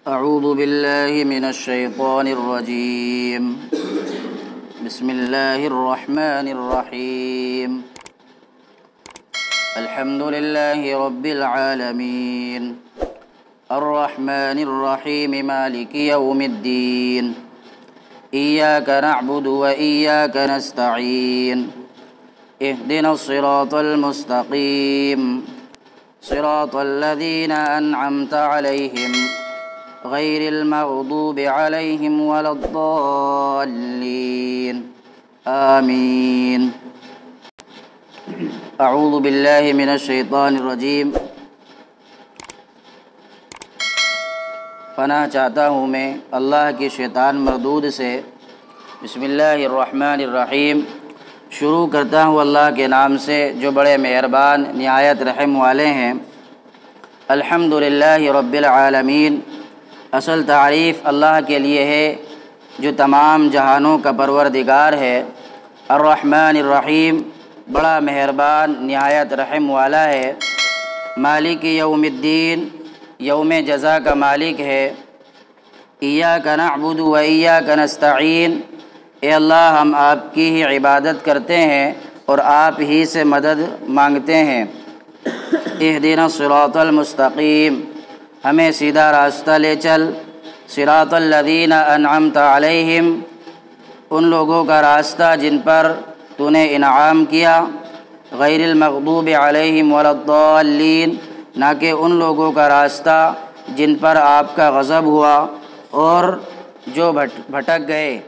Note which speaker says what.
Speaker 1: अऊज़ु बिल्लाहि मिनश्शैतानिर्रजीम। बिस्मिल्लाहिर्रहमानिर्रहीम। अल्हम्दुलिल्लाहि रब्बिल आलमीन अर्रहमानिर्रहीम मालिकि यौमिद्दीन इय्याका नअबुदु व इय्याका नस्तईन इहदिनस सिरातल मुस्तक़ीम सिरातल लज़ीना अनअमता अलैहिम गैरिल मग़दूबि अलैहिम वलद्दाल्लीन आमीन। अऊज़ु बिल्लाहि मिनश्शैतानिर्रजीम। पनाह चाहता हूँ मैं अल्लाह की शैतान मरदूद से। बिस्मिल्लाहिर्रहमानिर्रहीम। शुरू करता हूँ अल्लाह के नाम से जो बड़े मेहरबान निहायत रहम वाले हैं। अल्हम्दुलिल्लाहि रब्बिल आलमीन। असल तारीफ़ अल्लाह के लिए है जो तमाम जहानों का परवरदिगार है। अर्रहमानिर्रहीम, बड़ा मेहरबान निहायत रहम वाला है। मालिक यौमिद्दीन, यौम जज़ा का मालिक है। इय्याका नअबुदु व इय्याका नस्तईन, ए अल्लाह हम आपकी ही इबादत करते हैं और आप ही से मदद मांगते हैं। इहदिनस सिरातल मुस्तक़ीम, हमें सीधा रास्ता ले चल। सिरातल लज़ीना अनअमता अलैहिम, उन लोगों का रास्ता जिन पर तूने इनाम किया। गैरिल मग़दूबि अलैहिम वलद्दाल्लीन, ना कि उन लोगों का रास्ता जिन पर आपका गज़ब हुआ और जो भटक गए।